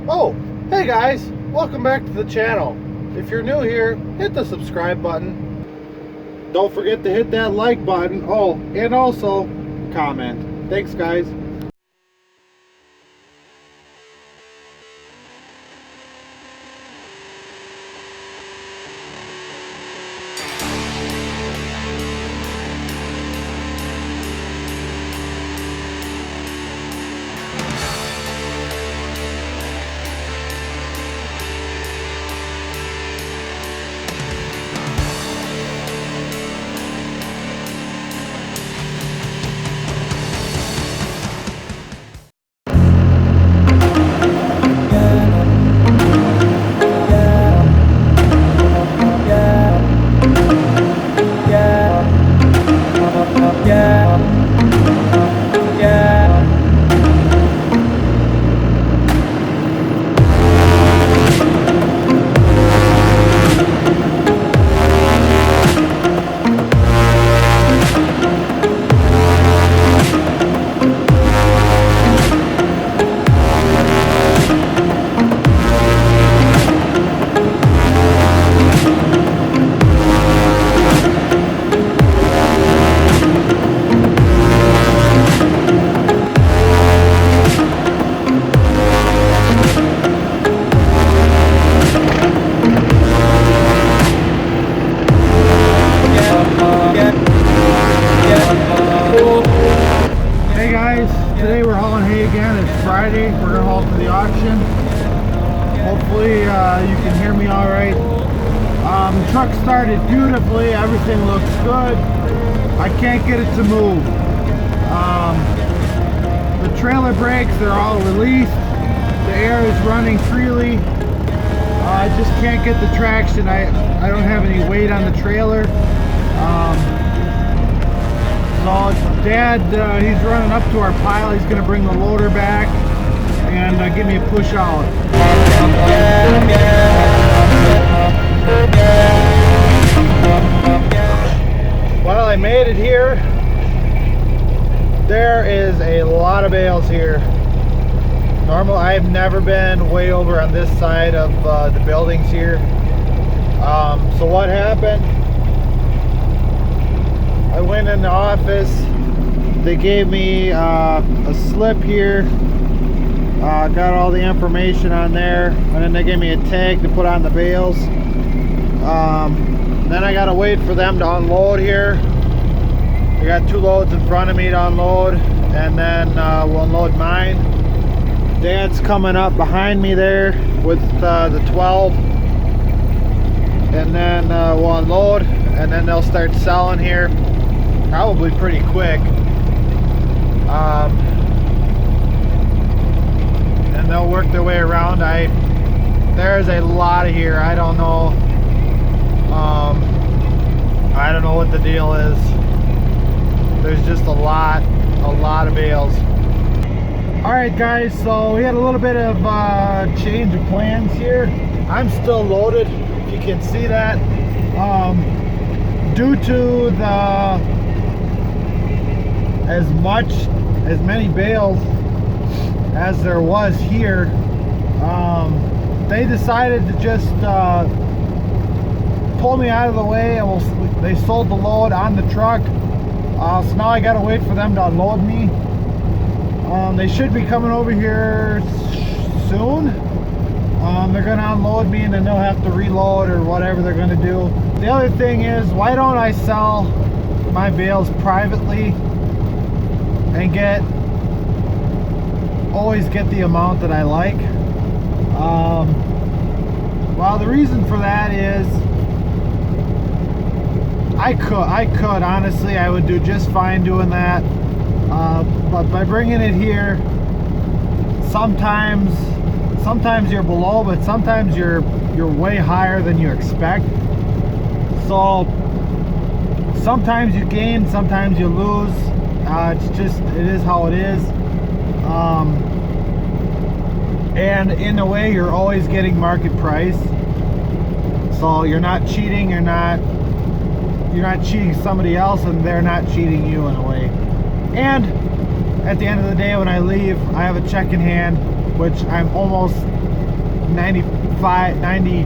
Oh, hey guys, welcome back to the channel. If you're new here, hit the subscribe button. Don't forget to hit that like button. Oh, and also comment. Thanks guys. Hey guys, today we're hauling hay again. It's Friday. We're gonna haul to the auction. Hopefully you can hear me all right. The truck started beautifully. Everything looks good. I can't get it to move. The trailer brakes, they're all released. The air is running freely. I just can't get the traction. I don't have any weight on the trailer. So Dad, he's running up to our pile. He's going to bring the loader back and give me a push out. Well, I made it here. There is a lot of bales here. Normally, I've never been way over on this side of the buildings here. So what happened? I went in the office. They gave me a slip here. Got all the information on there, and then they gave me a tag to put on the bales. Then I gotta wait for them to unload here. I got 2 loads in front of me to unload, and then we'll unload mine. Dad's coming up behind me there with the 12, and then we'll unload, and then they'll start selling here probably pretty quick. And they'll work their way around. There's a lot of here. I don't know. I don't know what the deal is. There's just a lot of bales. Alright guys, so we had a little bit of change of plans here. I'm still loaded, if you can see that. Due to as many bales as there was here, they decided to just pull me out of the way, and they sold the load on the truck. So now I gotta wait for them to unload me. They should be coming over here soon. They're gonna unload me, and then they'll have to reload or whatever they're gonna do. The other thing is, why don't I sell my bales privately and always get the amount that I like? Well, the reason for that is I could honestly, I would do just fine doing that, but by bringing it here, sometimes you're below, but sometimes you're way higher than you expect. So sometimes you gain, sometimes you lose. It is how it is. And in a way, you're always getting market price. So you're not cheating. You're not cheating somebody else, and they're not cheating you in a way. And at the end of the day, when I leave, I have a check in hand, which I'm almost 95, 90,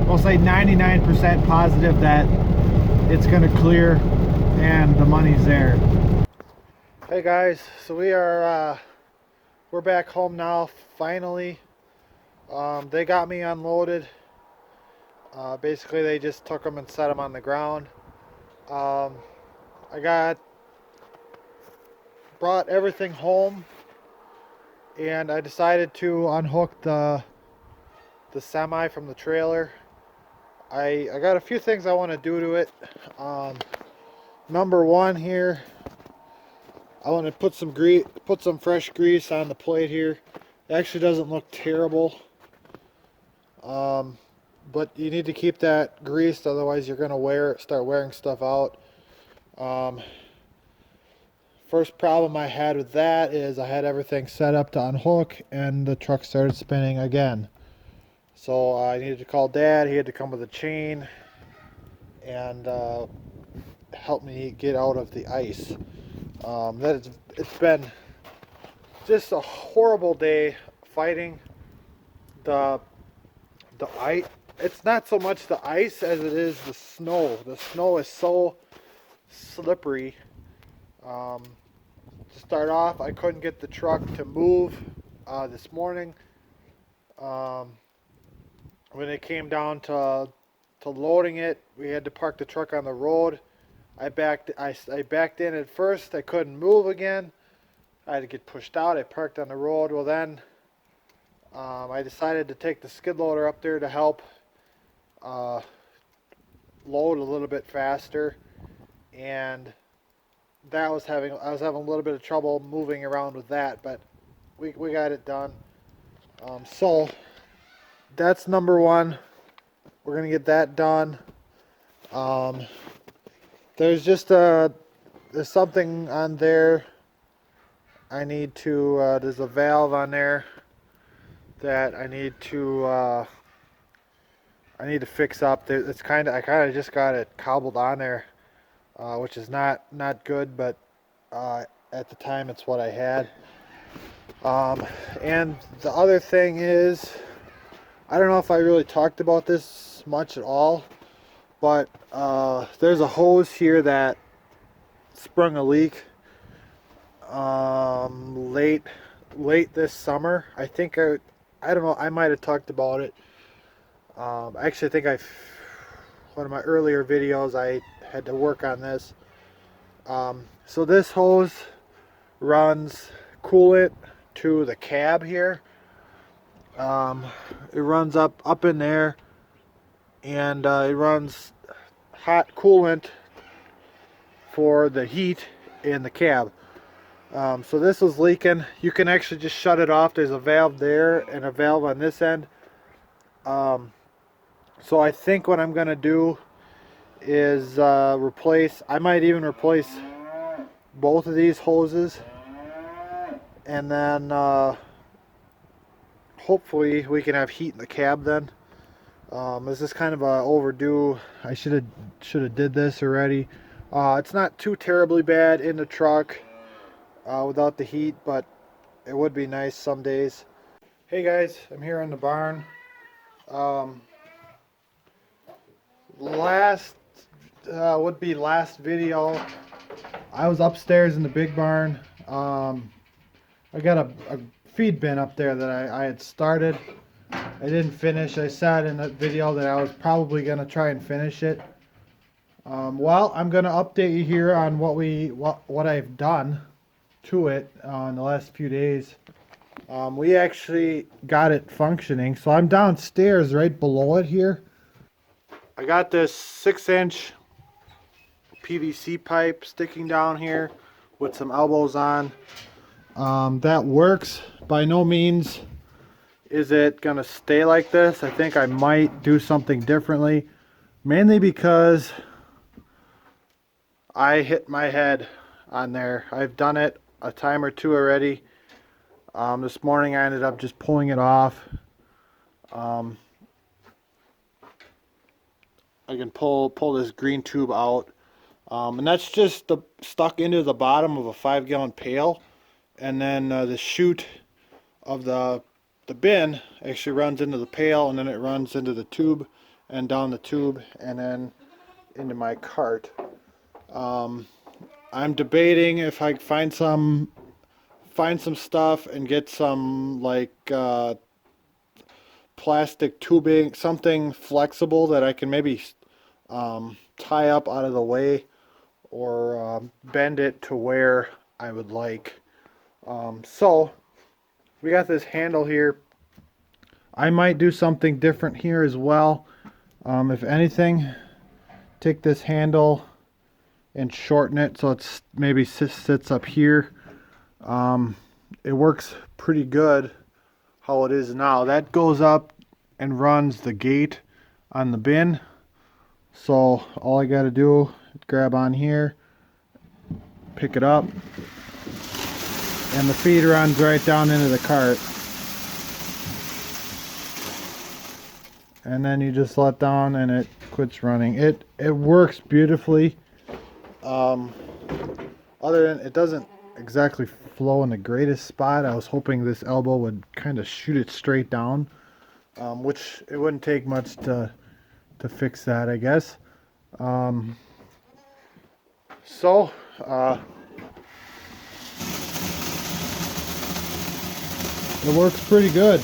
we'll say 99% positive that it's gonna clear and the money's there. Hey guys, so we're back home now finally. They got me unloaded. Basically they just took them and set them on the ground. I brought everything home, and I decided to unhook the semi from the trailer. I got a few things I want to do to it. Number one here, I want to put some fresh grease on the plate here. It actually doesn't look terrible, but you need to keep that greased, otherwise you're gonna start wearing stuff out. First problem I had with that is I had everything set up to unhook, and the truck started spinning again. So I needed to call Dad. He had to come with a chain and help me get out of the ice. It's been just a horrible day fighting the ice. It's not so much the ice as it is the snow. The snow is so slippery. To start off, I couldn't get the truck to move this morning. When it came down to loading it, we had to park the truck on the road. I backed in at first. I couldn't move again. I had to get pushed out. I parked on the road. Well, then I decided to take the skid loader up there to help load a little bit faster, and I was having a little bit of trouble moving around with that, but we got it done. So that's number one. We're gonna get that done. There's just there's something on there. I need to. There's a valve on there that I need to fix up. I kind of just got it cobbled on there, which is not good, but at the time it's what I had. And the other thing is, I don't know if I really talked about this much at all, but there's a hose here that sprung a leak late this summer. I don't know, I might have talked about it. Actually, I think one of my earlier videos I had to work on this. So this hose runs coolant to the cab here. It runs up in there, and it runs hot coolant for the heat in the cab. So this was leaking. You can actually just shut it off. There's a valve there and a valve on this end. So I think what I'm gonna do is I might even replace both of these hoses, and then hopefully we can have heat in the cab then. This is kind of overdue. I should have did this already. It's not too terribly bad in the truck without the heat, but it would be nice some days. Hey guys, I'm here in the barn. Last video, I was upstairs in the big barn. I got a feed bin up there that I had started. I didn't finish. I said in that video that I was probably going to try and finish it. Well, I'm going to update you here on what I've done to it in the last few days. We actually got it functioning. So I'm downstairs right below it here. I got this 6-inch PVC pipe sticking down here with some elbows on. That works. By no means is it gonna stay like this. I think I might do something differently, mainly because I hit my head on there. I've done it a time or two already. This morning I ended up just pulling it off. I can pull this green tube out, and that's just stuck into the bottom of a 5-gallon pail, and then the chute of the the bin actually runs into the pail, and then it runs into the tube and down the tube and then into my cart. I'm debating if I find some stuff and get some like plastic tubing, something flexible that I can maybe tie up out of the way, or bend it to where I would like. So we got this handle here. I might do something different here as well. If anything, take this handle and shorten it so it's maybe sits up here. It works pretty good how it is now. That goes up and runs the gate on the bin. So all I got to do is grab on here, pick it up, and the feed runs right down into the cart. And then you just let down and it quits running. It works beautifully. Other than it doesn't exactly flow in the greatest spot. I was hoping this elbow would kind of shoot it straight down, which it wouldn't take much to fix that, I guess. So it works pretty good.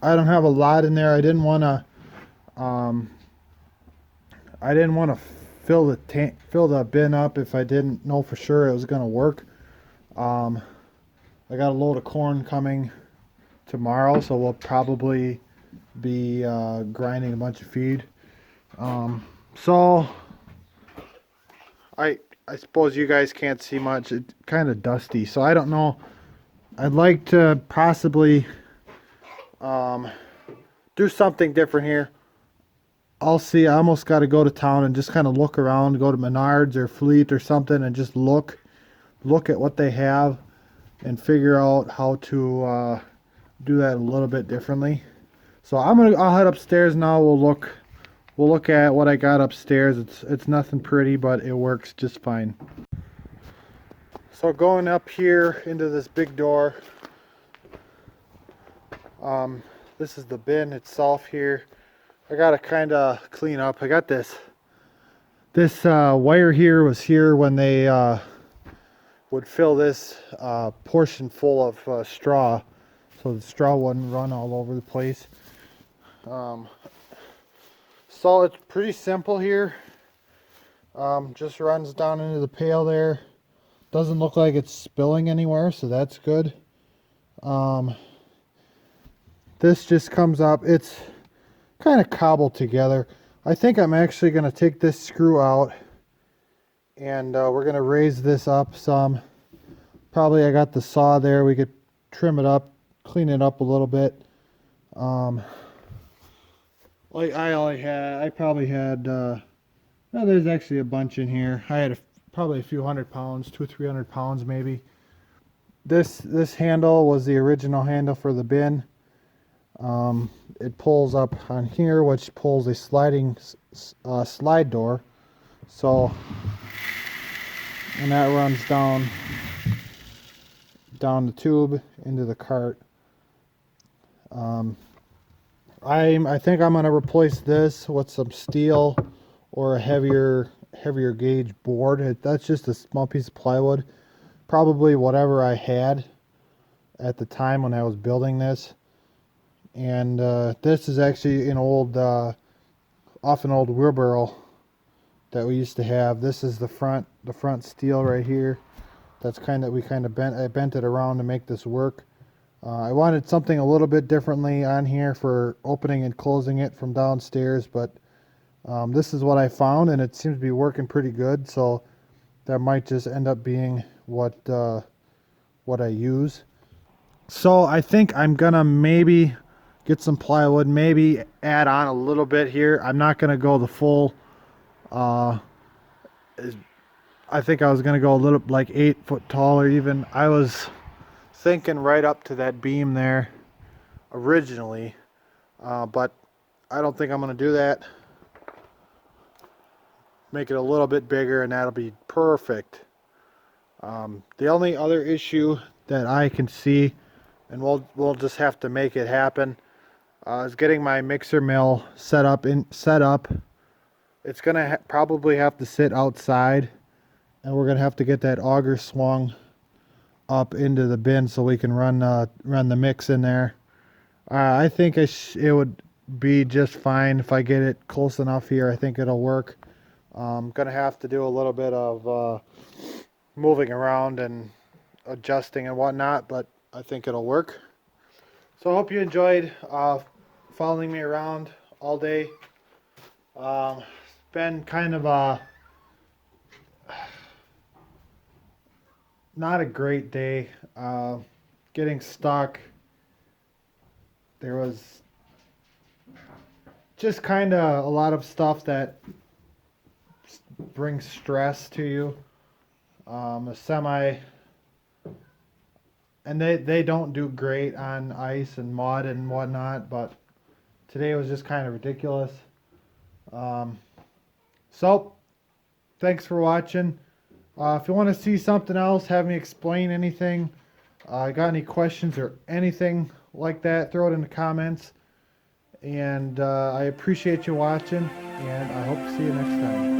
I don't have a lot in there. I didn't want to fill the bin up if I didn't know for sure it was going to work. I got a load of corn coming tomorrow, so we'll probably be grinding a bunch of feed. So I suppose you guys can't see much. It's kind of dusty, so I don't know. I'd like to possibly do something different here. I'll see. I almost got to go to town and just kind of look around, go to Menards or Fleet or something, and just look at what they have and figure out how to do that a little bit differently. So I'll head upstairs now. We'll look at what I got upstairs. It's nothing pretty, but it works just fine. So going up here into this big door. This is the bin itself here. I gotta kind of clean up. I got this wire here was here when they would fill this portion full of straw, so the straw wouldn't run all over the place. So it's pretty simple here. Just runs down into the pail there. Doesn't look like it's spilling anywhere, so that's good. This just comes up. It's kind of cobbled together. I think I'm actually going to take this screw out and we're going to raise this up some. Probably I got the saw there. We could trim it up, clean it up a little bit. Like I probably had, no, there's actually a bunch in here. I had probably a few 100 pounds, 200-300 pounds maybe. This handle was the original handle for the bin. It pulls up on here, which pulls a sliding slide door. So, and that runs down the tube into the cart. I think I'm going to replace this with some steel or a heavier gauge board. That's just a small piece of plywood, probably whatever I had at the time when I was building this. And this is actually an old wheelbarrow that we used to have. This is the front steel right here. That's I bent it around to make this work. I wanted something a little bit differently on here for opening and closing it from downstairs, but this is what I found, and it seems to be working pretty good. So that might just end up being what I use. So I think I'm gonna maybe get some plywood, maybe add on a little bit here. I'm not gonna go the full. I think I was gonna go a little like 8 foot tall, or even I was thinking right up to that beam there originally, but I don't think I'm gonna do that. Make it a little bit bigger, and that'll be perfect. The only other issue that I can see, and we'll just have to make it happen, is getting my mixer mill set up. It's gonna probably have to sit outside, and we're gonna have to get that auger swung up into the bin so we can run the mix in there. I think it would be just fine if I get it close enough here. I think it'll work. Gonna have to do a little bit of moving around and adjusting and whatnot, but I think it'll work. So I hope you enjoyed following me around all day. It's been kind of not a great day. Getting stuck. There was just kind of a lot of stuff that brings stress to you. A semi, and they don't do great on ice and mud and whatnot, but today was just kind of ridiculous. So thanks for watching. If you want to see something else, have me explain anything, got any questions or anything like that, throw it in the comments. And I appreciate you watching, and I hope to see you next time.